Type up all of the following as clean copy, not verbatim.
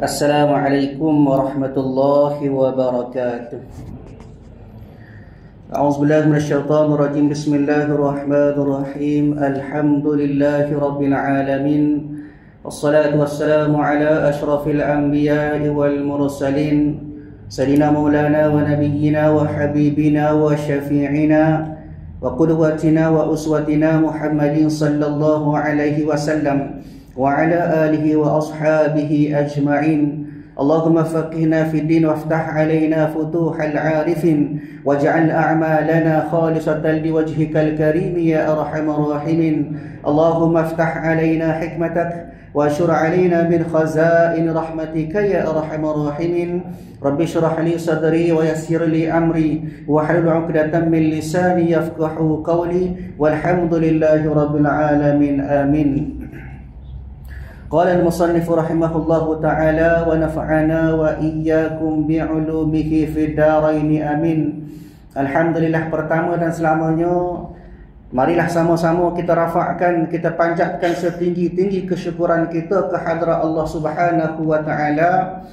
Assalamualaikum warahmatullahi wabarakatuh. A'udzubillahi minasyaitonir rajim. Bismillahirrahmanirrahim. Alhamdulillahi rabbil alamin. Wassalatu wassalamu ala asyrafil anbiya'i wal mursalin. Sayyidina maulana wa nabiyyina wa habibina wa syafi'ina wa qudwatina wa uswatina Muhammadin sallallahu alaihi wasallam wa ala alihi wa ashabihi ajma'in. Allahumma faqihna fid din waftah alaina futuhal arifin waj'al a'malana khalisatan liwajhikal karim ya arhamar rahimin. Allahumma aftah alaina hikmatak wa syur alaina min khazain rahmatika ya arhamar rahimin. Rabbi shrah li sadri wa yassir li amri wa hlul 'uqdatam min lisani yafqahu qawli walhamdulillahi rabbil alamin. Amin. Qala al-musannif rahimahullahu ta'ala wa nafa'ana wa iyyakum bi'ulumihi fid dharain amin. Alhamdulillah, pertama dan selamanya marilah sama-sama kita rafa'kan, kita panjatkan setinggi-tinggi kesyukuran kita ke hadrat Allah Subhanahu wa ta'ala,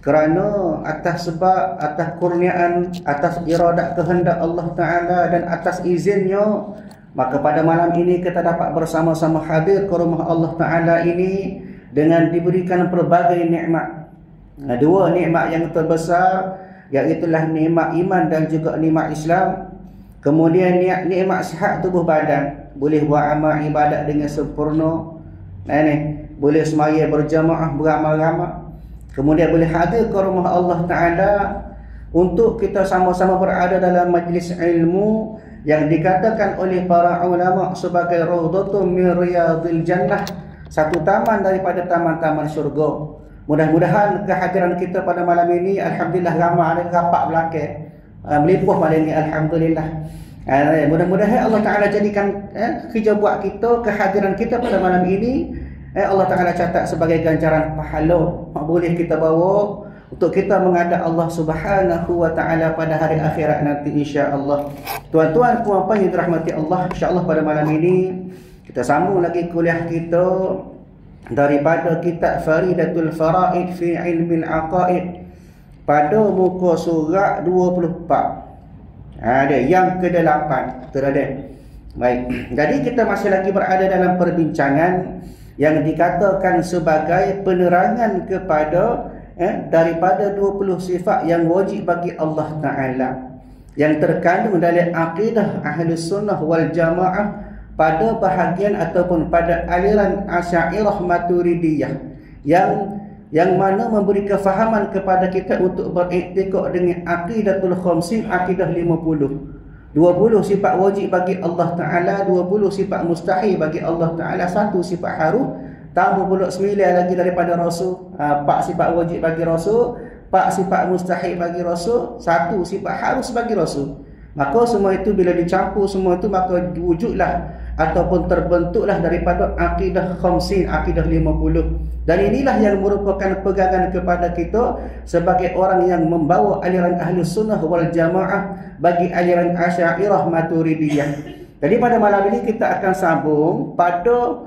kerana atas sebab, atas kurniaan, atas iradat kehendak Allah ta'ala dan atas izinnya, maka pada malam ini kita dapat bersama-sama hadir ke rumah Allah Ta'ala ini dengan diberikan pelbagai nikmat. Dua nikmat yang terbesar, iaitulah nikmat iman dan juga nikmat Islam. Kemudian nikmat sihat tubuh badan, boleh buat amal ibadat dengan sempurna, boleh semaya berjamaah beramal-ramal. Kemudian boleh hadir ke rumah Allah Ta'ala untuk kita sama-sama berada dalam majlis ilmu yang dikatakan oleh para ulama sebagai raudhatun min riyadil jannah, satu taman daripada taman-taman syurga. Mudah-mudahan kehadiran kita pada malam ini, alhamdulillah, ramai ada rapat belakang melipuh malam ini, alhamdulillah. Mudah-mudahan Allah Ta'ala jadikan kerja buat kita, kehadiran kita pada malam ini Allah Ta'ala catat sebagai ganjaran pahala boleh kita bawa untuk kita menghadap Allah Subhanahu wa ta'ala pada hari akhirat nanti, insya-Allah. Tuan-tuan, puan-puan yang dirahmati Allah, insya-Allah pada malam ini kita sambung lagi kuliah kita daripada kitab Faridatul Faraid fi Ilmil Aqaid pada muka surat 24. Ada yang ke-8 terada. Baik. Jadi kita masih lagi berada dalam perbincangan yang dikatakan sebagai penerangan kepada daripada 20 sifat yang wajib bagi Allah Ta'ala yang terkandung dalam akidah Ahlus Sunnah wal Jamaah pada bahagian ataupun pada aliran Asy'ariyah Maturidiyah yang mana memberi kefahaman kepada kita untuk beriktikad dengan aqidatul khamsin, akidah 50. 20 sifat wajib bagi Allah Ta'ala, 20 sifat mustahil bagi Allah Ta'ala, 1 sifat harus, tambah pula 9 lagi daripada Rasul. 4 sifat wajib bagi Rasul, 4 sifat mustahil bagi Rasul, 1 sifat harus bagi Rasul. Maka semua itu bila dicampur semua itu, maka wujudlah ataupun terbentuklah daripada akidah khamsin, akidah 50. Dan inilah yang merupakan pegangan kepada kita sebagai orang yang membawa aliran Ahlus Sunnah wal Jamaah bagi aliran Asy'ariyah Maturidiyah. Jadi pada malam ini kita akan sambung pada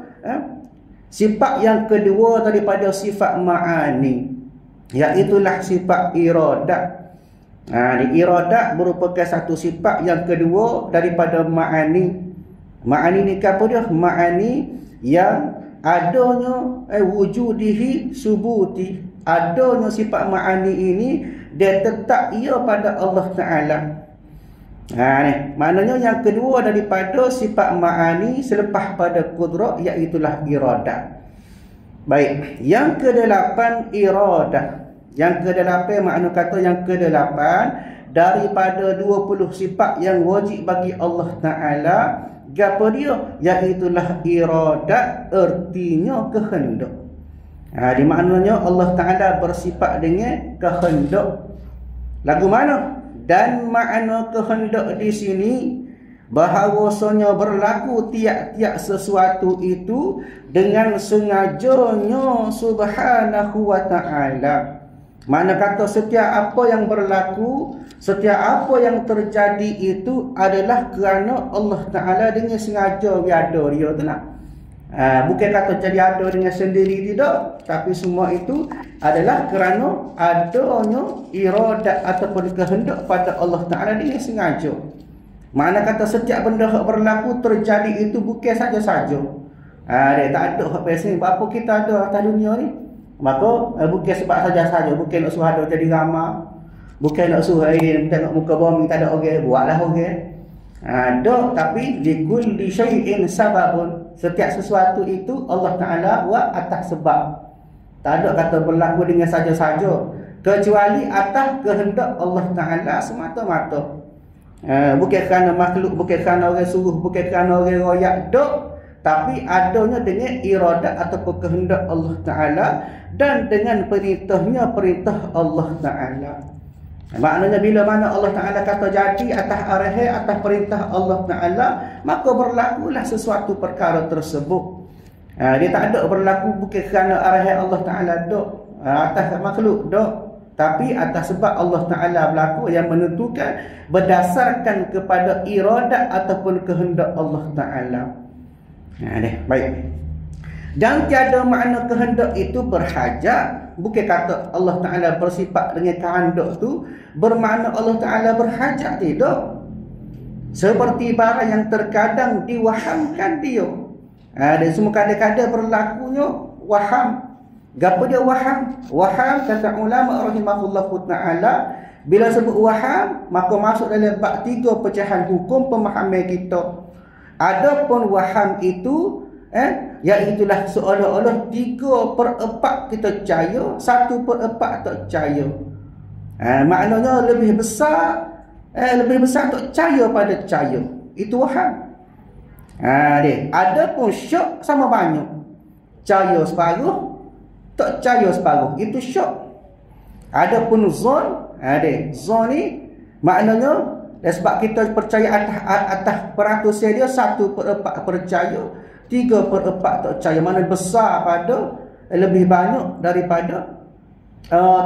sifat yang kedua daripada sifat ma'ani, iaitulah sifat iradat. Iradat merupakan satu sifat yang kedua daripada ma'ani. Ma'ani ni apa dia? Ma'ani yang adanya wujudihi subuti. Adanya sifat ma'ani ini dia tetap ia pada Allah Ta'ala. Maknanya yang kedua daripada sifat ma'ani selepas pada qudrat, iaitulah iradat. Baik, yang ke-8 iradah. Yang ke-8 makna kata yang ke-8 daripada 20 sifat yang wajib bagi Allah Ta'ala, apa dia? Iaitulah iradat, artinya kehendak. Di maknanya Allah Ta'ala bersifat dengan kehendak. Lagu mana? Dan makna kehendak di sini bahawasanya berlaku tiap-tiap sesuatu itu dengan sengajanya Subhanahu wa Ta'ala. Mana kata setiap apa yang berlaku, setiap apa yang terjadi itu adalah kerana Allah Ta'ala dengan sengaja biada dia tu nak. Bukan kata jadi ada dengan sendiri, tidak, tapi semua itu adalah kerana adanya iradat ataupun kehendak pada Allah Ta'ala dengan sengaja. Mana kata setiap benda yang berlaku terjadi itu bukan saja-saja. Dia tak ada hak biasa. Apa kita ada atas dunia ni? Maka bukan sebab saja-saja. Bukan nak suruh ada jadi ramah. Bukan nak suruh tengok muka bumi tak ada orang. Buatlah orang. Tapi likulli syai'in sababun. Setiap sesuatu itu Allah Ta'ala buat atas sebab. Tak ada kata berlaku dengan saja-saja. Kecuali atas kehendak Allah Ta'ala semata-mata. Bukan kerana makhluk, bukan kerana orang suruh, bukan kerana orang royak, dok, tapi adanya dengan iradat ataupun kehendak Allah Ta'ala dan dengan perintah Allah Ta'ala. Maknanya bila mana Allah Ta'ala kata jadi atas arahan, atas perintah Allah Ta'ala, maka berlakulah sesuatu perkara tersebut. Dia tak ada berlaku bukan kerana arahan Allah Ta'ala, dok, atas makhluk, dok, tapi atas sebab Allah Ta'ala berlaku yang menentukan berdasarkan kepada iradat ataupun kehendak Allah Ta'ala. Baik. Dan tiada makna kehendak itu berhajat. Bukan kata Allah Ta'ala bersifat dengan kehendak tu bermakna Allah Ta'ala berhajat, tidak. Seperti barang yang terkadang diwahamkan dia. Dan semua kadang-kadang berlakunya waham. Gapa dia waham? Waham kata ulama rahimahullahu ta'ala, bila sebut waham maka masuk dalam bab 3 pecahan hukum pemahaman kita. Adapun waham itu iaitulah seolah-olah 3/4 kita percaya, 1/4 tak percaya. Maknanya lebih besar tak percaya pada percaya. Itu waham. Adapun syak sama banyak. Percaya separuh, tak percaya separuh, itu syak. Adapun zon, zon ni maknanya sebab kita percaya atas peratus dia 1/4 percaya, 3/4 tak percaya. Mana besar pada lebih banyak daripada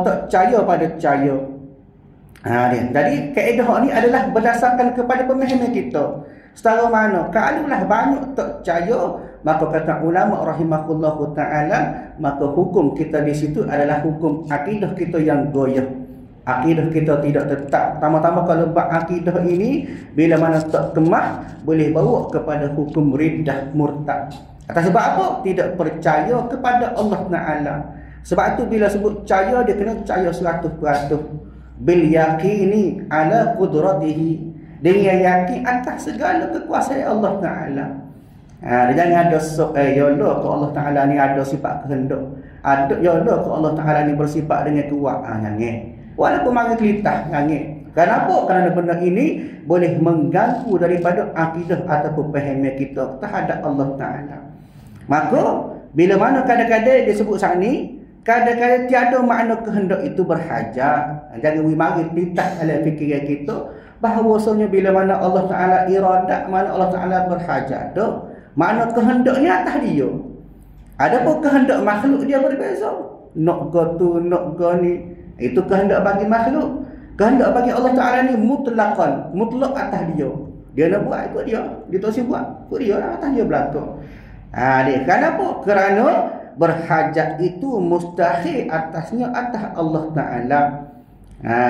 tak percaya pada percaya. Jadi kaedah ni adalah berdasarkan kepada pemahaman kita. Setara mana kalaulah banyak tak percaya, maka kata ulama rahimahullahu ta'ala, maka hukum kita di situ adalah hukum akidah kita yang goyah. Akidah kita tidak tetap. Tama-tama kalau bab akidah ini bila mana tak kemah, boleh bawa kepada hukum riddah murtad. Atas sebab apa? Tidak percaya kepada Allah Ta'ala. Sebab tu bila sebut percaya, dia kena percaya 100%. Bil yaqini ala qudratihi, dengan yakin atas segala kekuasaan Allah Ta'ala. Jangan ada ya Allah ke Allah Ta'ala ni ada sifat kehendak. Ya Allah ke Allah Ta'ala ni bersifat dengan kuat. Jangan. Walaupun mari kelitah, jangan. Kenapa? Kerana benda ini boleh mengganggu daripada akidah ataupun pahaman kita terhadap Allah Ta'ala. Maka bila mana kadang-kadang dia sebut saat ni, kadang-kadang tiada makna kehendak itu berhajat. Jangan mari kelitah dalam fikiran kita bahawasanya bila mana Allah Ta'ala iradat, mana Allah Ta'ala berhajat, dah mana kehendaknya atas dia. Adapun kehendak makhluk dia berbeza. Nak go tu, nak go ni, itu kehendak bagi makhluk. Kehendak bagi Allah Ta'ala ni mutlaqan, mutlak atas dia. Dia nak buat ikut dia, dia tak buat ikut dia lah, atas dia belakang. Kenapa? Kerana berhajat itu mustahil atasnya atas Allah Ta'ala.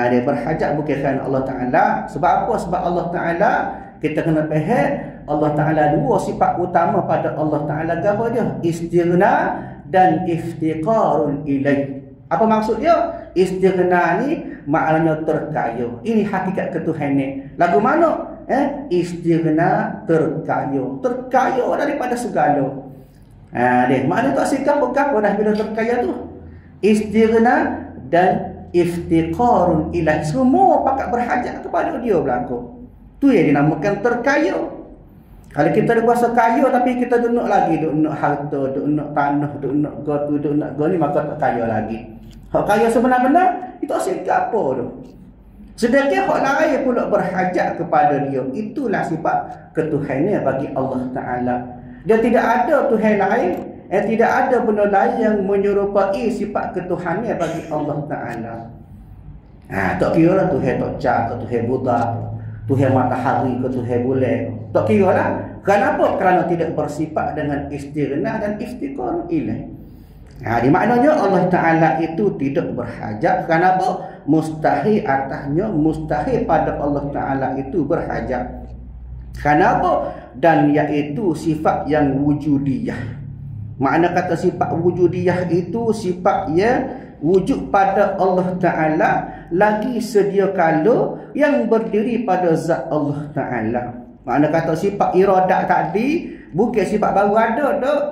Dia berhajat bukan kerana Allah Ta'ala. Sebab apa? Sebab Allah Ta'ala kita kena faham Allah Ta'ala dua sifat utama pada Allah Ta'ala. Apa dia? Istighna dan iftiqarun ilaih. Apa maksud dia? Istighna ni maknanya terkaya. Ini hakikat ketuhanan. Lagu mana? Istighna terkaya. Terkaya daripada segala. Maknanya tak sikap apa dah bila terkaya tu. Istighna dan iftiqarun ilaih, semua pakat berhajat kepada dia belakang. Tu yang dinamakan terkaya. Kalau kita ada kuasa kaya tapi kita duduk lagi, duduk harta, duduk tanah, duduk gotu, duduk ni, maka tak kaya lagi. Hak kaya sebenar-benar itu asyik apa tu. Sedangkan hak lain pula berhajat kepada dia. Itulah sifat ketuhanan bagi Allah Ta'ala. Dia tidak ada Tuhan lain, tidak ada benda lain yang menyerupai sifat ketuhanan bagi Allah Ta'ala. Tak kira lah Tuhan Tok Cak, ke Tuhan Buddha, Tuhan matahari, ke Tuhan bulan. Tak kira lah. Kenapa? Kerana tidak bersifat dengan istighna dan iftiqar ilaih. Di maknanya Allah Ta'ala itu tidak berhajat. Kenapa? Mustahil atasnya, mustahil pada Allah Ta'ala itu berhajat. Kenapa? Dan iaitu sifat yang wujudiyah. Makna kata sifat wujudiyah itu sifat yang wujud pada Allah Ta'ala lagi sedia kala yang berdiri pada zat Allah Ta'ala. Makna kata sifat iradat tadi bukan sifat baru ada tak.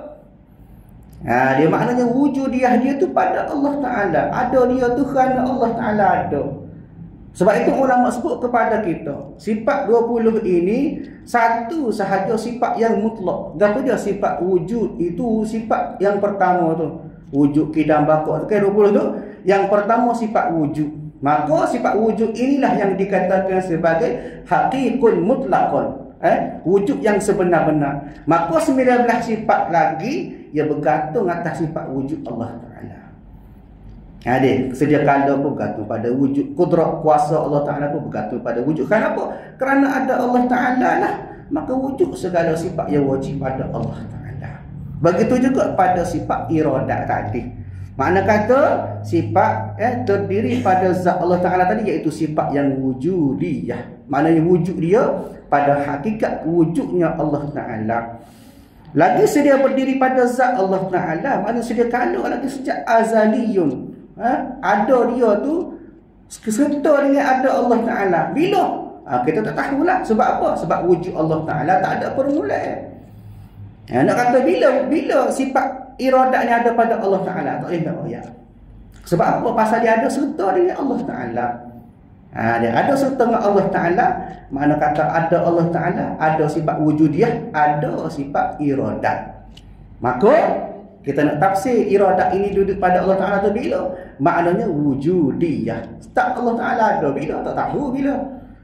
Dia maknanya wujudiyah dia tu pada Allah Ta'ala. Ada dia tu kerana Allah Ta'ala ada. Sebab itu ulama sebut kepada kita, sifat 20 ini satu sahaja sifat yang mutlak. Apa dia sifat wujud itu? Sifat yang pertama tu wujud kidam bakok kan 20 tu. Yang pertama sifat wujud. Maka sifat wujud inilah yang dikatakan sebagai haqiqun mutlaqun. Wujud yang sebenar-benar. Maka 19 sifat lagi ia bergantung atas sifat wujud Allah Ta'ala. Sedia kala pun bergantung pada wujud. Kudrat kuasa Allah Ta'ala pun bergantung pada wujud. Kenapa? Kerana ada Allah Ta'ala lah, maka wujud segala sifat yang wajib pada Allah Ta'ala. Begitu juga pada sifat iradat tadi. Makna kata sifat terdiri pada zat Allah Ta'ala tadi, iaitu sifat yang wujudiyah. Maknanya wujud dia pada hakikat wujudnya Allah Ta'ala. Lagi sedia berdiri pada zat Allah Ta'ala, maknanya sedia kala lagi sejak azaliyun. Ada dia tu serta dengan ada Allah Ta'ala. Bila? Kita tak tahulah. Sebab apa? Sebab wujud Allah Ta'ala tak ada permulaan. Nak kata bila sifat iradatnya ada pada Allah Ta'ala, tak boleh nak ayat. Sebab apa? Pasal dia ada serta dengan Allah Ta'ala. Dia ada serta dengan Allah Ta'ala. Makna kata ada Allah Ta'ala, ada sifat wujudiyah, ada sifat iradat. Maka kita nak tafsir iradat ini duduk pada Allah Ta'ala tu bila? Maknanya wujudiyah. Tak Allah Ta'ala ada bila? Tak tahu bila.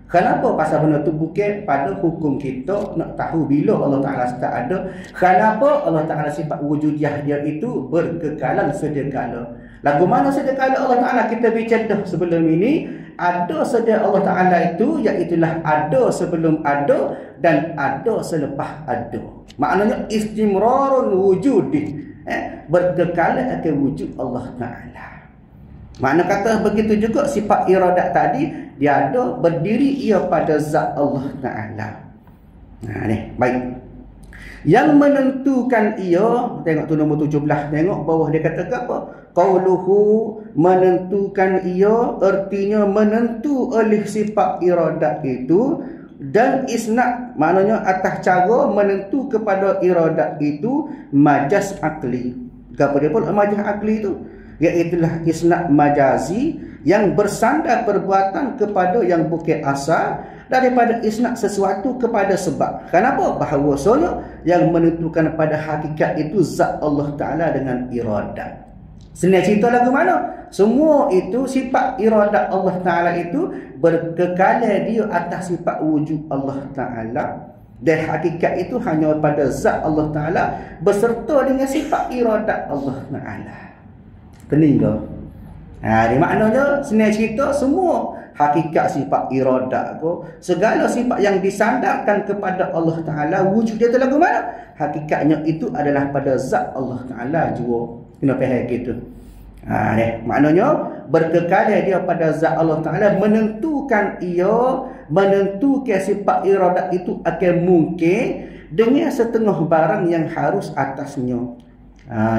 Kenapa? Pasal benda tu bukan pada hukum kita nak tahu bila Allah Ta'ala tak ada. Kenapa? Allah Ta'ala sifat wujudiyah dia itu berkekalan sedia kala. Lagu mana sedia kala Allah Ta'ala kita bincang sebelum ini? Ada sedia Allah Ta'ala itu, iaitulah ada sebelum ada dan ada selepas ada. Maknanya istimrarun wujudi. Berkekalan akan wujud Allah Ta'ala. Makna kata begitu juga sifat iradat tadi, dia ada berdiri ia pada zat Allah Ta'ala. Baik. Yang menentukan ia, tengok tu nombor 17, tengok bawah dia kata apa? Qauluhu, menentukan ia, artinya menentu oleh sifat iradat itu. Dan isnad, maknanya atas cara menentu kepada iradat itu majaz akli. Apa dia pun majaz akli itu? Iaitulah isnad majazi yang bersandar perbuatan kepada yang bukan asal daripada isnad sesuatu kepada sebab. Kenapa? Bahawasanya yang menentukan pada hakikat itu zat Allah Ta'ala dengan iradat. Senang cerita lagu mana? Semua itu sifat iradat Allah Ta'ala itu berkekalan dia atas sifat wujud Allah Ta'ala. Dan hakikat itu hanya pada zat Allah Ta'ala beserta dengan sifat iradat Allah Ta'ala. Kening ke? Dia maknanya senang cerita semua hakikat sifat iradat ko, segala sifat yang disandarkan kepada Allah Ta'ala, wujud dia tu lagu mana? Hakikatnya itu adalah pada zat Allah Ta'ala jua. Kena faham gitu. Maknanya berkekalan dia pada zat Allah Ta'ala, menentukan sifat iradat itu akan mungkin dengan setengah barang yang harus atasnya.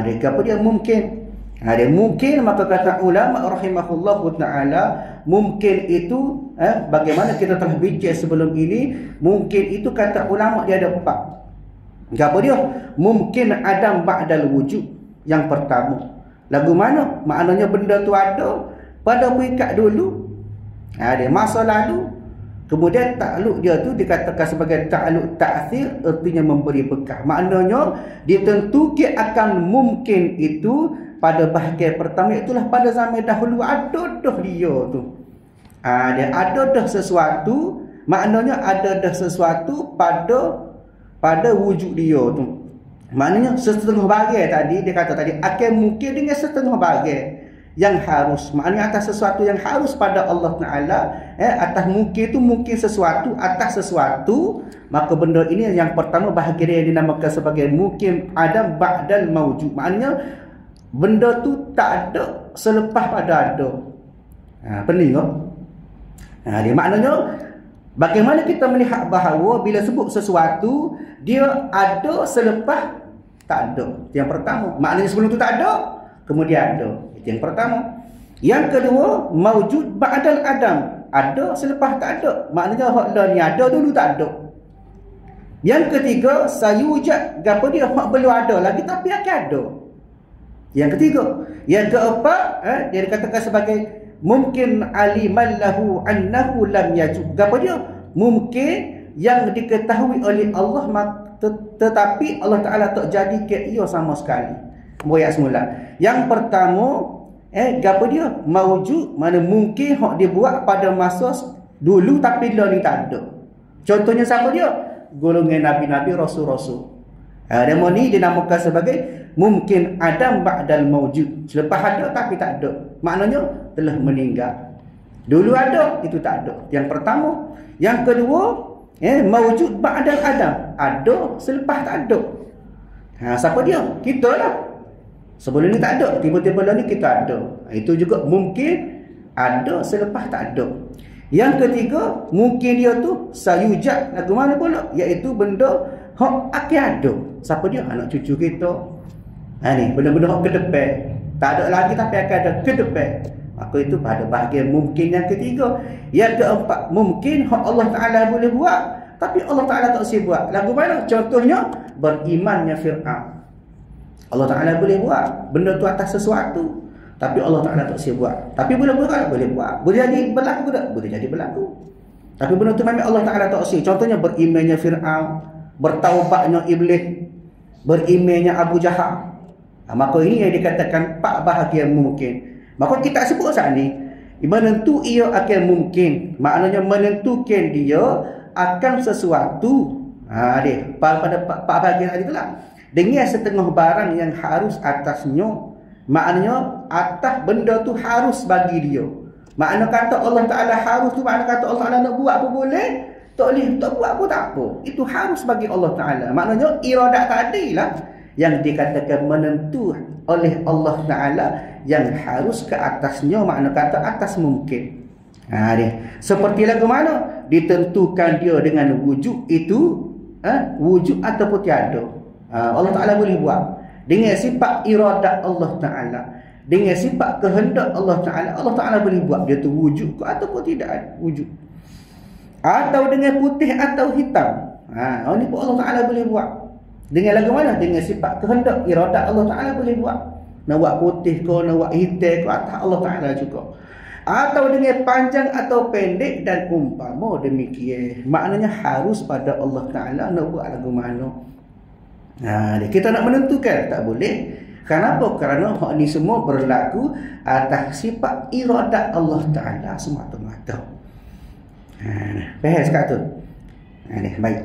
Dia mungkin. Dia mungkin, maka kata ulama rahimahullahu ta'ala, mungkin itu bagaimana kita telah bincang sebelum ini, mungkin itu kata ulama dia ada 4. Apa dia? Mungkin adam ba'dal wujud. Yang pertama, lagu mana? Maknanya benda tu ada pada peringkat dulu, dia masa lalu, kemudian takluk dia tu dikatakan sebagai takluk ta'thir, artinya memberi bekas. Maknanya ditentukan akan mungkin itu pada bahagian pertama, itulah pada zaman dahulu ada dah dia tu. Dia ada dah sesuatu, maknanya ada dah sesuatu pada wujud dia tu. Maknanya setengah bahagian tadi, dia kata tadi akan mungkin dengan setengah bahagian. yang harus. Maknanya atas sesuatu yang harus pada Allah Ta'ala, atas mungkin itu mungkin sesuatu, atas sesuatu, maka benda ini yang pertama bahagian yang dinamakan sebagai mungkin adam ba'dal mawjud. Maknanya benda tu tak ada selepas pada ada. Pening tak? Dia maknanya bagaimana kita melihat bahawa bila sebut sesuatu dia ada selepas tak ada. Yang pertama, maknanya sebelum tu tak ada, kemudian ada. Itu yang pertama. Yang kedua, maujud ba'dal adam. Ada selepas tak ada. Maknanya hak lah ni ada dulu tak ada. Yang ketiga, sayujad, gapo dia hak belum ada lagi tapi akan ada. Yang ketiga. Yang keempat, dia dikatakan sebagai mungkin aliman lahu annahu lam yajud. Gapo dia? Mungkin yang diketahui oleh Allah tetapi Allah Ta'ala tak jadi ke ia sama sekali. Ayat semula. Yang pertama, gapo dia? Maujud, mana mungkin hak dia buat pada masa dulu tapi lah ni tak ada. Contohnya siapa dia? Golongan nabi-nabi, rasul-rasul. Demo ni dinamakan sebagai mungkin adam ba'dal maujud. Selepas ada tapi tak ada. Maknanya telah meninggal. Dulu ada, itu tak ada. Yang pertama. Yang kedua, maujud ba'dal adam. Ada selepas tak ada. Siapa dia? Kita lah. Sebelum ni tak ada, tiba-tiba lah ni kita ada. Itu juga mungkin ada selepas tak ada. Yang ketiga, mungkin dia tu sayujad. Lagu mana pula? Iaitu benda hak akan ada. Siapa dia? Anak cucu kita. Ni benda-benda hak ke depan. Tak ada lagi tapi akan ada ke depan. Maka itu pada bahagian mungkin yang ketiga. Yang keempat, mungkin hak Allah Ta'ala boleh buat tapi Allah Ta'ala tak boleh buat. Lagu mana? Contohnya berimannya Fir'aun. Allah Ta'ala boleh buat benda tu atas sesuatu tapi Allah Ta'ala tak boleh buat. Tapi boleh buat, boleh buat. Boleh jadi berlaku tak? Boleh jadi berlaku. Tapi benda tu memang Allah Ta'ala tak boleh. Contohnya berimannya Fir'aun, bertaubatnya Iblis, berimannya Abu Jahal. Maka ini yang dikatakan 4 bahagian mungkin. Maka kita sebut saat ni menentu ia akan mungkin. Maknanya menentukan dia akan sesuatu. Dia pada 4 bahagian tadi itulah. Dengan setengah barang yang harus atasnya. Maknanya atas benda tu harus bagi dia. Makna kata Allah Ta'ala harus tu, makna kata Allah Ta'ala nak buat apa boleh, tak boleh, tak buat apa tak apa. Itu harus bagi Allah Ta'ala. Maknanya iradat tadi lah yang dikatakan menentu oleh Allah Ta'ala yang harus ke atasnya. Makna kata atas mungkin. Dia seperti lagu mana ditentukan dia dengan wujud itu, wujud ataupun tiada. Allah Ta'ala boleh buat dengan sifat iradat Allah Ta'ala, dengan sifat kehendak Allah Ta'ala. Allah Ta'ala boleh buat dia tu wujud ke ataupun tidak wujud, atau dengan putih atau hitam. Ini pun Allah Ta'ala boleh buat. Dengan lagu mana? Dengan sifat kehendak iradat Allah Ta'ala boleh buat. Nak buat putih ke, nak buat hitam ke, atas Allah Ta'ala juga. Atau dengan panjang atau pendek dan umpama demikian. Maknanya harus pada Allah Ta'ala nak buat lagu mana. Kita nak menentukan tak boleh. Kenapa? Kerana hak ni semua berlaku atas sifat iradat Allah Ta'ala semata-mata. Faham sekat tu? Baik.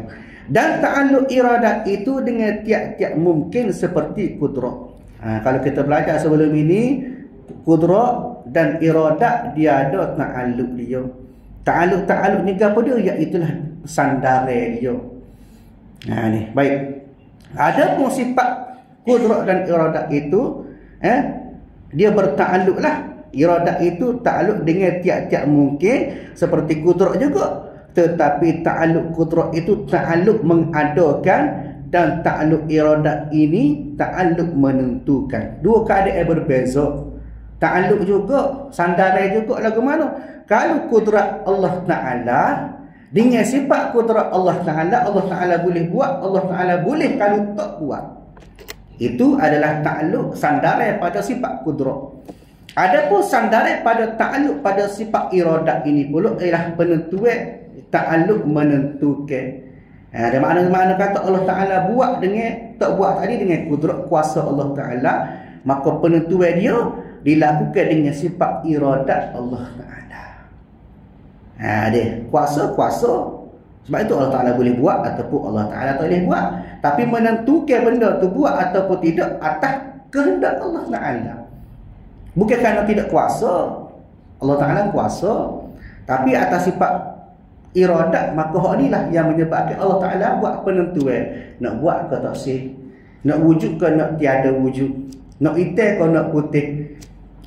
Dan ta'alluq iradat itu dengan tiap-tiap mungkin seperti kudrat. Kalau kita belajar sebelum ini, kudrat dan iradat dia ada ta'alluq dia. Ta'alluq ni apa dia? Iaitulah sandaran dia. Baik. Ada pun sifat kudrat dan iradat itu, dia berta'alluq lah. Iradat itu ta'alluq dengan tiap-tiap mungkin seperti kudrat juga. Tetapi ta'alluq kudrat itu ta'alluq mengadakan, dan ta'alluq iradat ini ta'alluq menentukan. Dua keadaan berbeza. Ta'alluq juga, sandaran juga lagu mana? Kalau kudrat Allah Ta'ala, dengan sifat kudrat Allah Ta'ala boleh buat, Allah Ta'ala boleh kalau tak buat. Itu adalah ta'alluq sandaran pada sifat kudrat. Adapun sandaran pada ta'alluq pada sifat iradat ini pula ialah penentuan, ta'alluq menentukan. Ada makna kata Allah Ta'ala buat dengan, tak buat tadi dengan kudrat kuasa Allah Ta'ala, maka penentuan dia dilakukan dengan sifat iradat Allah Ta'ala. Dia kuasa. Sebab itu Allah Ta'ala boleh buat ataupun Allah Ta'ala tak boleh buat. Tapi menentukan benda tu buat ataupun tidak atas kehendak Allah Ta'ala. Bukan kerana tidak kuasa. Allah Ta'ala kuasa. Tapi atas sifat iradat, maka hak ni lah yang menyebabkan Allah Ta'ala buat penentuan. Nak buat ke tak sih? Nak wujud ke nak tiada wujud? Nak hitam ke nak putih?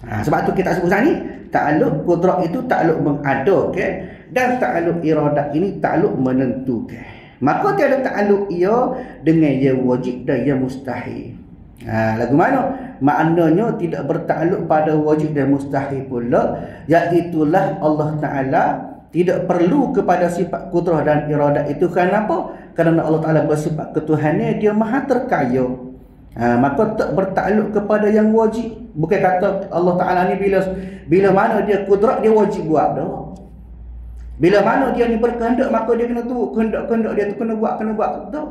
Sebab tu kita sebut ni, ta'alluq qudrat itu ta'alluq mengadakan, dan ta'alluq iradat ini ta'alluq menentukan. Maka tiada ta'alluq ia dengan yang wajib dan yang mustahil. Lagu mana? Maknanya tidak bertakluk pada wajib dan mustahil pula, iaitulah Allah Ta'ala tidak perlu kepada sifat kudrah dan iradat itu. Kenapa? Kerana Allah Ta'ala bersifat ketuhanan, dia maha terkaya. Maka tak bertakluk kepada yang wajib. Bukan kata Allah Ta'ala ni bila mana dia kudrat, dia wajib buat dah. Bila mana dia ni berkehendak, maka dia kena tu kehendak-kehendak dia tu kena buat dah.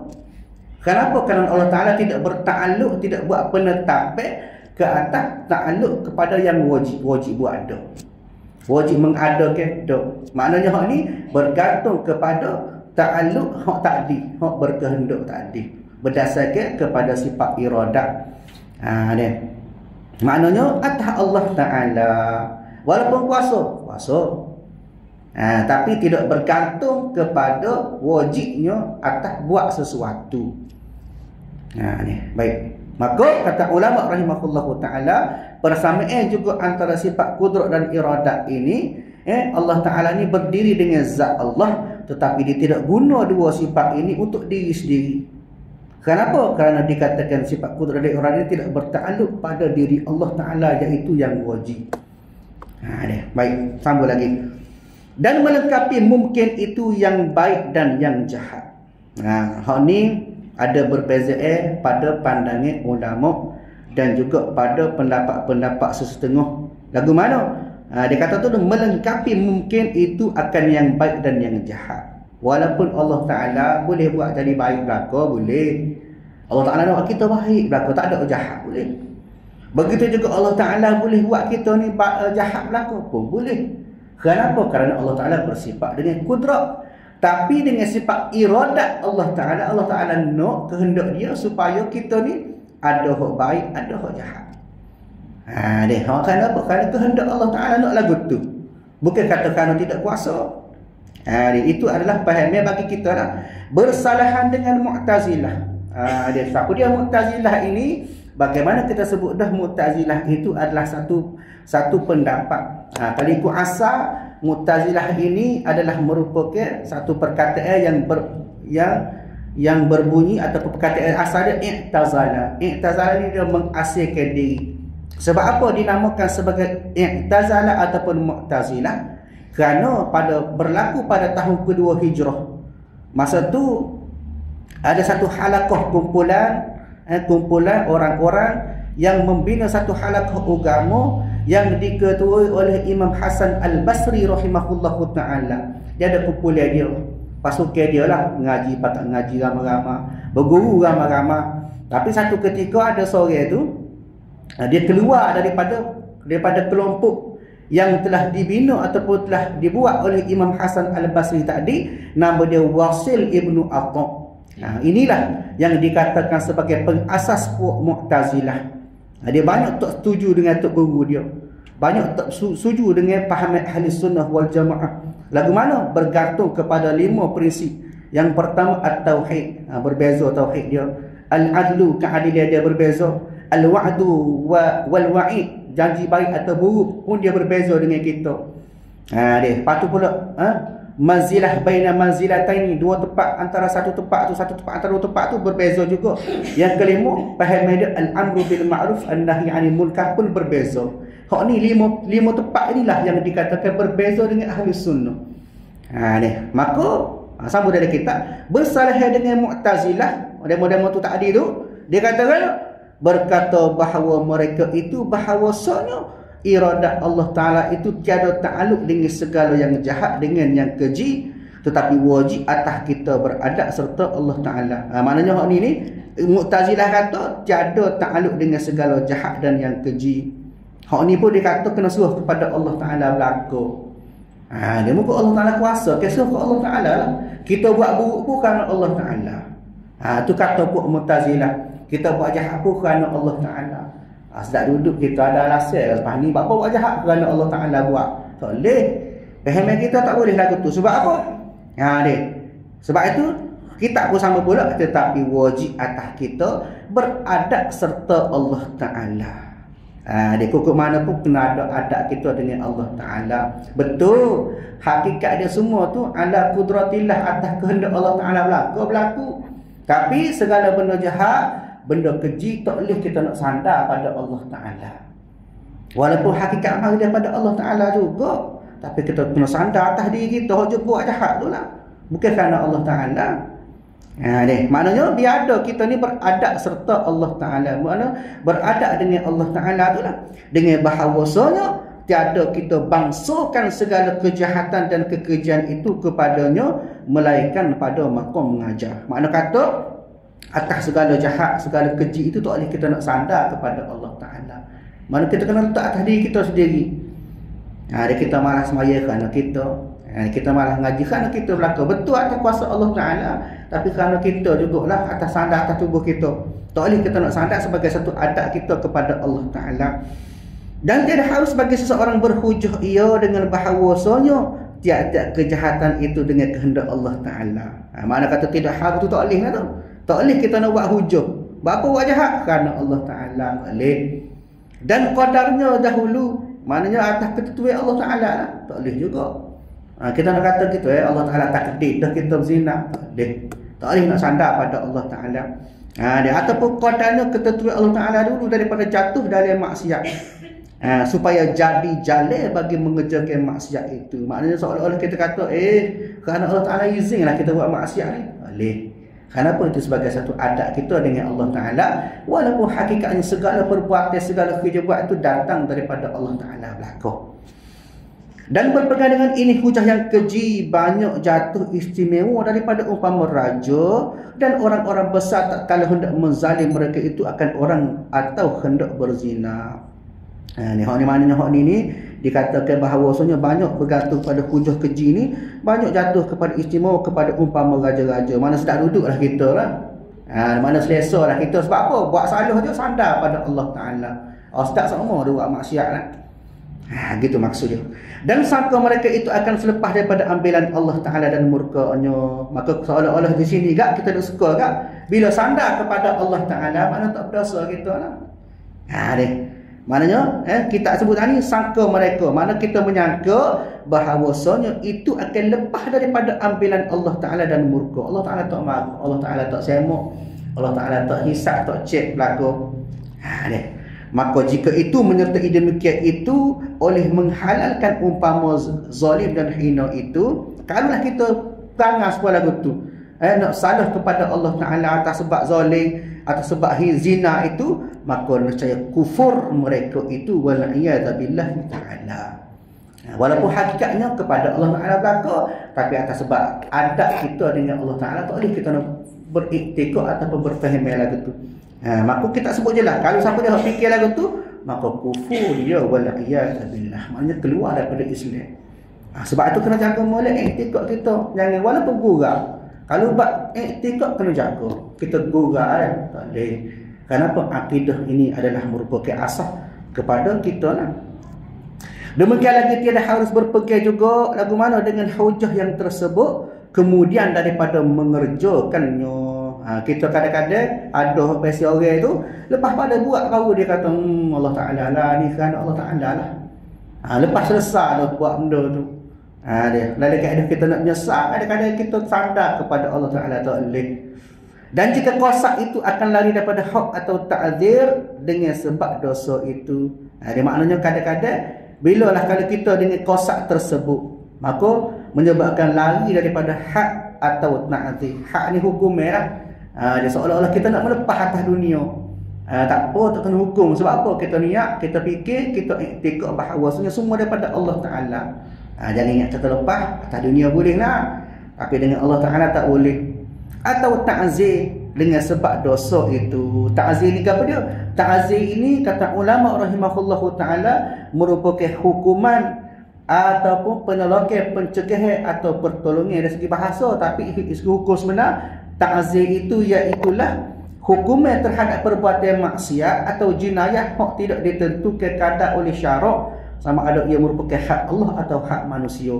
Kenapa? Kerana Allah Ta'ala tidak bertakluk, tidak buat penetapan ke atas takluk kepada yang wajib buat dah. Wajib mengadakan dah. Maknanya hak ni bergantung kepada takluk hak takdir, hak berkehendak takdir, berdasarkan kepada sifat iradat. Ni maknanya atas Allah Ta'ala, walaupun kuasa, tapi tidak bergantung kepada wajibnya atas buat sesuatu. Ni baik. Maka kata ulama rahimahullahu ta'ala, persamaan juga antara sifat kudrat dan iradat ini, Allah Ta'ala ni berdiri dengan zat Allah, tetapi dia tidak guna dua sifat ini untuk diri sendiri. Kenapa? Kerana dikatakan sifat kudrat dan iradat ini tidak bertakluk pada diri Allah Ta'ala, iaitu yang wajib. Baik, sambung lagi. Dan melengkapi mungkin itu yang baik dan yang jahat. Hal ni ada perbezaan pada pandangan ulama dan juga pada pendapat-pendapat sesetengah. Lagu mana? Dia kata tu melengkapi mungkin itu akan yang baik dan yang jahat. Walaupun Allah Ta'ala boleh buat jadi baik belaka, boleh. Allah Ta'ala nak kita baik belaka, tak ada jahat, boleh. Begitu juga Allah Ta'ala boleh buat kita ni jahat belaka pun boleh. Kenapa? Kerana Allah Ta'ala bersifat dengan kudrat. Tapi dengan sifat iradat Allah Ta'ala nak kehendak dia supaya kita ni ada hak baik, ada hak jahat. Kenapa? Kerana kehendak Allah Ta'ala nak lagu tu. Bukan kata kerana tidak kuasa. Itu adalah fahamnya bagi kita lah. Bersalahan dengan Mu'tazilah. Siapa dia Mu'tazilah ini? Bagaimana kita sebut dah, Mu'tazilah itu adalah satu pendapat. Kalau ikut asal, Mu'tazilah ini adalah merupakan satu perkataan yang berbunyi atau perkataan asal dia i'tazala. I'tazala ni dia mengasingkan diri. Sebab apa dinamakan sebagai i'tazala ataupun Mu'tazilah? Kerana berlaku pada tahun kedua Hijrah. Masa tu ada satu halaqah kumpulan orang-orang yang membina satu halaqah agama yang diketuai oleh Imam Hasan Al-Basri rahimahullahu ta'ala. Dia ada kumpulan dia, pasukan dia lah, ngaji patut ngaji ramai-ramai, berguru ramai-ramai. Tapi satu ketika ada seorang tu, dia keluar daripada kelompok yang telah dibina ataupun telah dibuat oleh Imam Hasan Al-Basri tadi. Nama dia Wasil Ibnu Atta. Inilah yang dikatakan sebagai pengasas Mu'tazilah. Dia banyak tak setuju dengan tok guru dia, banyak tak setuju dengan pahaman ahli sunnah wal jamaah. Lagu mana? Bergantung kepada 5 prinsip. Yang pertama at-tauhid, berbeza tauhid dia. Al-adlu, keadilan dia berbeza. Al-wa'du wal wa'id, janji baik atau buruk pun dia berbeza dengan kita. Dia patu pula manzilah baina manzilataini, dua tempat antara satu tempat antara dua tempat tu berbeza juga. Yang kelima, faham dia al-amru bil ma'ruf an-nahy 'anil munkar pun berbeza. Hak ni lima tempat inilah yang dikatakan berbeza dengan ahli sunnah. Maka sambung dari kita bersalah dengan Mu'tazilah, demo-demo tu tadi tu, dia berkata bahawa mereka itu bahawasanya iradat Allah Ta'ala itu tiada ta'aluk dengan segala yang jahat dengan yang keji, tetapi wajib atas kita beradab serta Allah Ta'ala. Maknanya hak ni Mu'tazilah kata tiada ta'aluk dengan segala jahat dan yang keji. Hak ni pun dia kata kena suruh kepada Allah Ta'ala belaka. Dia muka Allah Ta'ala kuasa, kisah ke Allah Ta'ala lah. Kita buat buruk pun kerana Allah Ta'ala. Tu kata pun Mu'tazilah. Kita buat jahat pun kerana Allah Ta'ala. Sedap duduk kita ada alasan lepas ni apa buat jahat kerana Allah Ta'ala buat. Tak boleh. Pahaman kita tak boleh lagu tu. Sebab apa? Sebab itu kita pun sama pula, tetapi wajib atas kita beradab serta Allah Ta'ala. Dia kukuk mana pun kena ada adab kita dengan Allah Ta'ala. Betul. Hakikat dia semua tu ala kudratillah, atas kehendak Allah Ta'ala berlaku. Tapi segala benda jahat, benda keji, tak boleh kita nak sandar pada Allah Ta'ala. Walaupun hakikat mari daripada Allah Ta'ala juga, tapi kita kena sandar atas diri kita hujung buat jahat tu lah. Bukan kerana Allah Ta'ala. Maknanya biada kita ni beradab serta Allah Ta'ala. Maknanya beradab dengan Allah Ta'ala tu lah. Dengan bahawasanya tiada kita bangsakan segala kejahatan dan kekejian itu kepadanya, melainkan pada maqam mengajar. Makna kata atas segala jahat, segala keji itu tak boleh kita nak sandar kepada Allah Ta'ala. Mana kita kena letak atas diri kita sendiri. Kita malas semaya kerana kita malas ngaji kerana kita belaka. Betul atas kuasa Allah Ta'ala, tapi kerana kita jugalah atas sandar atas tubuh kita. Tak boleh kita nak sandar sebagai satu adab kita kepada Allah Ta'ala. Dan tidak harus bagi seseorang berhujah ia dengan bahawasanya tiap-tiap kejahatan itu dengan kehendak Allah Ta'ala. Mana kata tidak harus tu tak boleh lah tu. Tak boleh kita nak buat hujah. Apa buat jahat? Kerana Allah Ta'ala boleh. Dan qadarnya dahulu, maknanya atas ketentuan Allah Ta'ala lah. Tak boleh juga. Kita nak kata gitu Allah Ta'ala takdir dah kita berzina. Tak boleh. Tak boleh nak sandar pada Allah Ta'ala. Ataupun qadarnya ketentuan Allah Ta'ala dulu daripada jatuh dari maksiat. Supaya jadi jalan bagi mengerjakan maksiat itu. Maknanya seolah-olah kita kata kerana Allah Ta'ala izinlah kita buat maksiat ni. Boleh. Kenapa? Itu sebagai satu adab kita dengan Allah Ta'ala. Walaupun hakikatnya segala perbuatan, segala kerja buat itu datang daripada Allah Ta'ala belakang. Dan berpegang dengan ini hujah yang keji, banyak jatuh istimewa daripada umpama raja dan orang-orang besar tak kala hendak menzalim mereka itu akan orang atau hendak berzina. Ni maknanya hak ni dikatakan bahawasanya banyak bergantung pada hujah keji ni, banyak jatuh kepada istimewa kepada umpama raja-raja. Mana sedap duduklah kita lah. Mana selesa lah kita. Sebab apa? Buat salah je sandar pada Allah Ta'ala. Sedap sama dia buat maksiat lah. Gitu maksudnya. Dan sangka mereka itu akan selepas daripada ambilan Allah Ta'ala dan murkanya. Maka seolah-olah di sini kita dah suka bila sandar kepada Allah Ta'ala, mana tak berdosa kita lah. Maknanya kita sebut tadi sangka mereka, mana kita menyangka bahawasanya itu akan lepas daripada ambilan Allah Ta'ala dan murka. Allah Ta'ala tak marah, Allah Ta'ala tak semok, Allah Ta'ala tak hisap, tak cek berlaku. Maka jika itu menyertai demikian itu oleh menghalalkan umpama zalim dan hina itu, kalaulah kita perangai sebuah lagu tu nak salah kepada Allah Ta'ala atas sebab zalim, atas sebab zina itu, maka nescaya kufur mereka itu wal'iyadzabillah ta'ala. Walaupun hakikatnya kepada Allah Ta'ala belaka, tapi atas sebab adab kita dengan Allah Ta'ala tak boleh kita nak beriktikad ataupun berfaham lagu tu. Maka kita sebut je lah, kalau siapa dia fikir lagu tu, maka kufur dia wal'iyadzabillah, maknanya keluar daripada Islam. Sebab itu kena jaga molek iktikad kita, jangan walaupun gurau. Kalau buat iktikad kena jaga. Kita gurau tak boleh. Kenapa? Akidah ini adalah merupakan asas kepada kita lah. Demikian lagi tiada harus berpegang juga lagu mana dengan hujah yang tersebut kemudian daripada mengerjakannya. Kita kadang-kadang ada versi orang itu lepas pada buat baru dia kata Allah Ta'ala lah ni kerana Allah Ta'ala lah. Lepas selesai dah buat benda tu. Dia lalu kadang kita nak menyesal, kadang-kadang kita sandar kepada Allah Ta'ala tak boleh. Dan jika kosak itu akan lari daripada hak atau ta'zir dengan sebab dosa itu. Dia maknanya kadang-kadang bila lah kalau kita dengan kosak tersebut, maka menyebabkan lari daripada hak atau ta'zir. Hak ni hukumnya lah. Dia seolah-olah kita nak melepas atas dunia. Tak apa, tak kena hukum. Sebab apa? Kita niat, kita fikir, kita iktikad bahawasanya semua daripada Allah Ta'ala. Jangan ingat kita lepas atas dunia boleh lah, tapi dengan Allah Ta'ala tak boleh. Atau ta'zir dengan sebab dosa itu. Ta'zir ni apa dia? Ta'zir ini kata ulama rahimahullahu ta'ala merupakan hukuman ataupun penolakan, pencegahan atau pertolongan dari segi bahasa, tapi hukum sebenar ta'zir itu iaitulah hukuman terhadap perbuatan maksiat atau jinayah hak tidak ditentukan kadar oleh syarak, sama ada ia merupakan hak Allah atau hak manusia.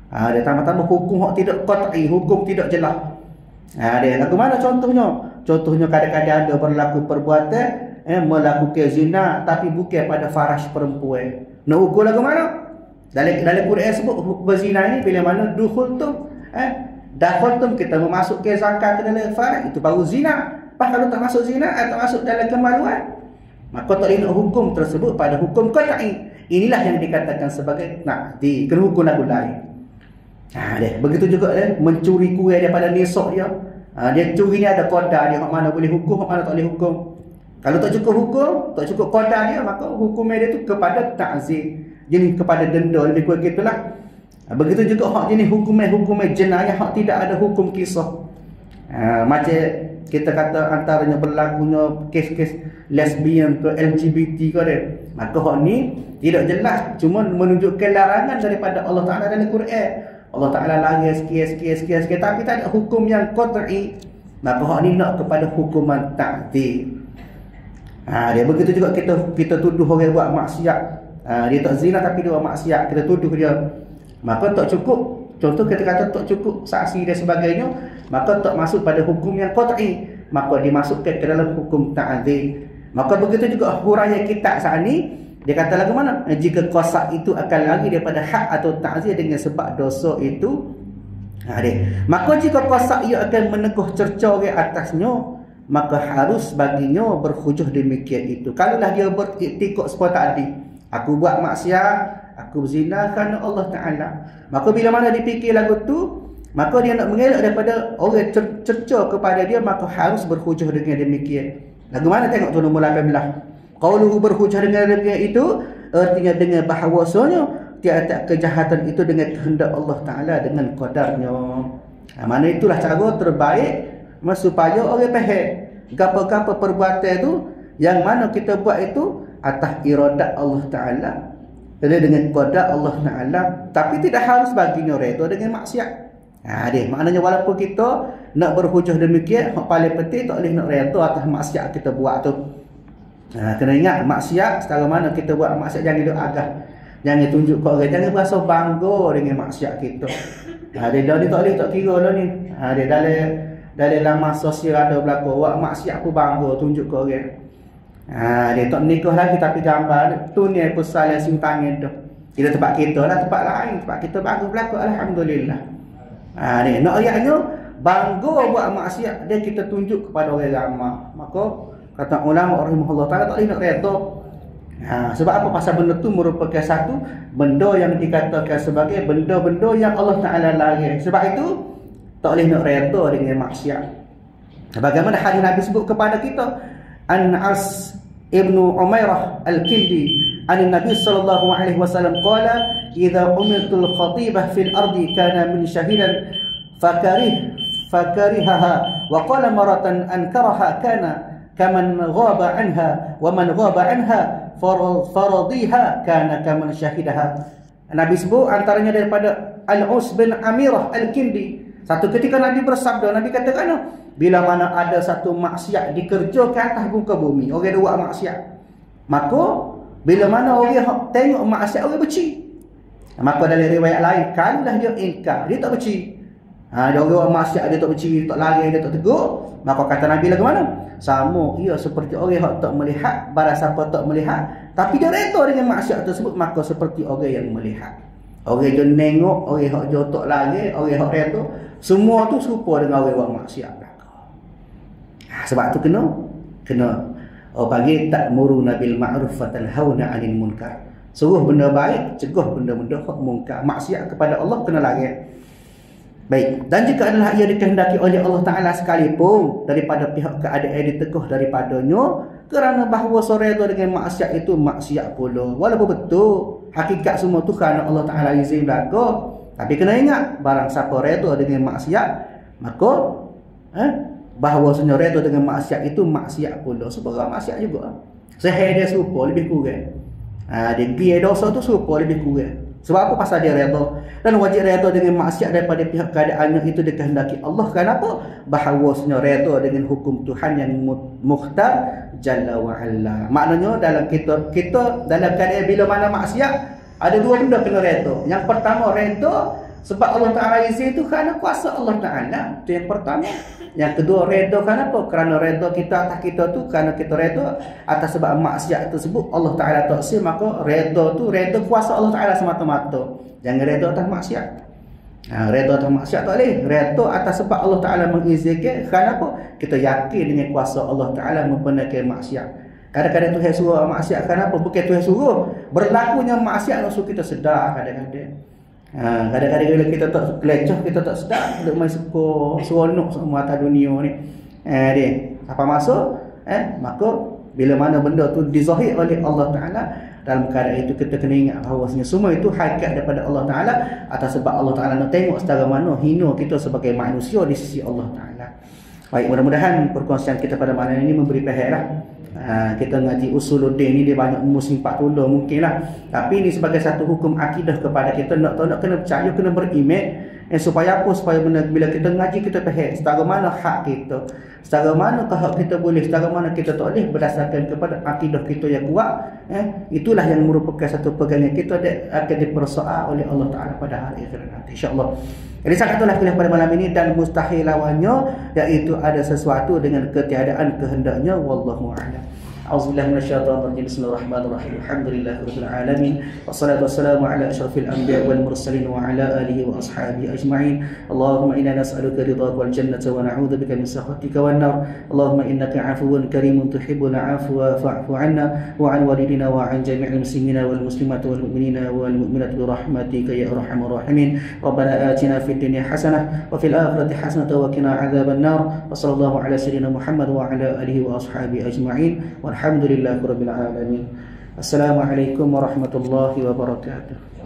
Dia tambah-tambah hukum hak tidak qat'i, hukum tidak jelas. Dia lagu mana contohnya? Contohnya kadang-kadang ada berlaku perbuatan melakukan zina tapi bukan pada faras perempuan. Nak ukur lagu mana? Dalam Quran sebut berzina ini bila mana dukhultum dakhultum, kita memasukkan zakat ke dalam faras, itu baru zina. Kalau tak masuk zina atau masuk dalam kemaluan, maka tak boleh nak hukum tersebut pada hukum qat'i. Inilah yang dikatakan sebagai na'di, kena hukum lagu lain. Begitu juga mencuri kuih daripada nisab dia. Dia curi ni ada qadar dia, hak mana boleh hukum, hak mana tak boleh hukum. Kalau tak cukup hukum, tak cukup qadar dia, maka hukumnya dia tu kepada ta'zir, jenis kepada denda, lebih kurang gitulah. Begitu juga hak jenis hukum jenayah, hak tidak ada hukum kisah. Macam kita kata antaranya berlakunya kes-kes lesbian ke LGBT ke dia, maka hak ni tidak jelas, cuma menunjukkan larangan daripada Allah Ta'ala dalam Quran. Allah Ta'ala larang sekian, tapi tak ada hukum yang qat'i, maka hak ni nak kepada hukuman ta'dil. Dia begitu juga kita tuduh orang buat maksiat, dia tak zina tapi dia buat maksiat, kita tuduh dia, maka tak cukup. Contoh kita kata tak cukup saksi dan sebagainya, maka tak masuk pada hukum yang qat'i, maka dimasukkan ke dalam hukum ta'dil. Maka begitu juga huraian kitab saat ni, dia kata lagu mana? Jika qasak itu akan lari daripada hak atau ta'zir dengan sebab dosa itu, maka jika qasak ia akan meneguh cerca orang atasnya, maka harus baginya berhujah demikian itu. Kalaulah dia beriktikad seperti tadi, aku buat maksiat, aku berzina kerana Allah Ta'ala, maka bila mana dipikir lagu tu, maka dia nak mengelak daripada orang cerca kepada dia, maka harus berhujah dengan demikian. Lagu mana? Tengok tu nombor 18. Qauluhu berhujah dengan demikian itu, artinya dengan bahawasanya tiada kejahatan itu dengan kehendak Allah Ta'ala, dengan qadarnya. Mana itulah cara terbaik supaya orang faham apa-apa perbuatan itu yang mana kita buat itu atas iradat Allah Ta'ala, dengan qadar Allah Ta'ala, tapi tidak harus baginya redha dengan maksiat. Maknanya walaupun kita nak berhujah demikian, yang paling penting tak boleh nak redha atas maksiat kita buat tu. Kena ingat maksiat secara mana kita buat maksiat, jangan duduk agak, jangan tunjuk ke orang, jangan berasa bangga dengan maksiat kita. Dia dah ni tak boleh tak kira dah ni. Dia dalam laman sosial ada berlaku buat maksiat aku bangga tunjuk ke orang. Dia tak menikah lagi tapi gambar tu ni pusat yang tangan tu. Kita tempat kita lah, tempat lain, tempat kita bagus berlaku, alhamdulillah. Ni nak ayatnya bangga buat maksiat dia kita tunjuk kepada orang ramai. Maka kata ulama rahimahullah ta'ala tak boleh nak redha. Sebab apa? Pasal benda tu merupakan satu benda yang dikatakan sebagai benda-benda yang Allah Ta'ala larang. Sebab itu tak boleh nak redha dengan maksiat. Bagaimana hadis Nabi sebut kepada kita, An-As Ibnu Umairah Al-Kindi an Nabi sallallahu alaihi wasallam qala idza umirtul khatibah fil ardi kana min shahidan fakarihaha wa qala maratan ankaraha kana kaman ghaba anha wa man ghaba anha faradiha kana kaman syahidaha. Nabi sebut antaranya daripada Al-Us bin Amirah Al-Kindi, satu ketika Nabi bersabda, Nabi katakan bila mana ada satu maksiat dikerjakan atas muka bumi, orang dia buat maksiat, maka bila mana orang tengok maksiat orang benci. Maka dalam riwayat lain, kalaulah dia ingkar, dia tak benci, dia orang maksiat dia tak benci, dia tak lari, dia tak tegur, maka kata Nabi lagu mana? Sama ia seperti orang yang tak melihat, barang siapa tak melihat tapi dia redha dengan maksiat tersebut, maka seperti orang yang melihat. Orang yang nengok, orang yang tak lari, orang yang redha, semua tu serupa dengan orang buat maksiat. Sebab tu kena bagi ta'muruna bil ma'ruf wa tanhauna 'anil munkar. Suruh benda baik, cegah benda-benda mungkar. Maksiat kepada Allah kena larang. Baik, dan jika adalah ia dikehendaki oleh Allah Ta'ala sekalipun daripada pihak keadaan diteguh daripadanya, kerana bahawa sore itu dengan maksiat itu maksiat pula. Walaupun betul hakikat semua tu kerana Allah Ta'ala izin berlaku, tapi kena ingat barang siapa redha dengan maksiat, maka bahawasanya redha dengan maksiat itu maksiat pula. Sebarang maksiat juga. Sehari dia serupa lebih kurang. Dia biar dosa tu serupa lebih kurang. Sebab apa? Pasal dia redha. Dan wajib redha dengan maksiat daripada pihak keadaannya itu dikehendaki Allah. Kenapa? Bahawasanya redha dengan hukum Tuhan yang mukhtar jalla wa ala. Maknanya dalam kita dalam keadaan bila mana maksiat, ada dua benda kena redha. Yang pertama redha sebab Allah Ta'ala izin itu kerana kuasa Allah Ta'ala. Itu yang pertama. Yang kedua redha kenapa? Kerana redha kita atas kita tu, kerana kita redha atas sebab maksiat tersebut Allah Ta'ala taksir, maka redha tu redha kuasa Allah Ta'ala semata-mata. Jangan redha atas maksiat. Redha atas maksiat tak boleh. Redha atas sebab Allah Ta'ala mengizinkan. Kenapa? Kita yakin dengan kuasa Allah Ta'ala membenarkan maksiat. Kadang-kadang Tuhan suruh maksiat, kenapa? Bukan Tuhan suruh. Berlakunya maksiat langsung kita sedar kadang-kadang. Kadang-kadang bila kita tak kelecah, kita tak sedar, duk main seronok semua atas dunia ni. Dia apa masuk maka bila mana benda tu dizahir oleh Allah Ta'ala, dalam keadaan itu kita kena ingat bahawasanya semua itu hakikat daripada Allah Ta'ala, atas sebab Allah Ta'ala nak tengok setara mana hina kita sebagai manusia di sisi Allah Ta'ala. Baik, mudah-mudahan perkongsian kita pada malam ini memberi faham lah. Kita ngaji usuluddin ni dia banyak musim 40 mungkin lah, tapi ini sebagai satu hukum akidah kepada kita. Nak kena percaya, kena beriman. Supaya apa? Supaya bila kita ngaji kita faham setara mana hak kita, setara mana hak kita boleh, setara mana kita tak boleh, berdasarkan kepada akidah kita yang kuat. Itulah yang merupakan satu pegangan kita akan dipersoal oleh Allah Ta'ala pada hari akhirat nanti, insya-Allah. Jadi sangatlah kuliah pada malam ini, dan mustahil lawannya iaitu ada sesuatu dengan ketiadaan kehendaknya. Wallahu a'lam. A'udzubillahi minasyaitonir rajim. Bismillahirrahmanirrahim. Alhamdulillahirabbil alamin. Wassalatu wassalamu ala asyrafil anbiya'i wal mursalin wa ala alihi wa ashabihi ajma'in. Allahumma inna nas'aluka ridhaka wal jannata wa na'udzubika min sakhatika wan nar. Allahumma innaka 'afuwun karimun tuhibbul 'afwa fa'fu 'anna wa 'an walidina wa 'an jami'il muslimina wal muslimati wal mu'minina wal mu'minati bi rahmatika ya arhamar rahimin. Rabbana atina fid dunya hasanah wa fil akhirati hasanah wa qina 'adzaban nar. Wa sallallahu ala sayyidina Muhammad wa ala alihi wa ashabihi ajma'in. Alhamdulillahirabbil alamin. Assalamualaikum warahmatullahi wabarakatuh.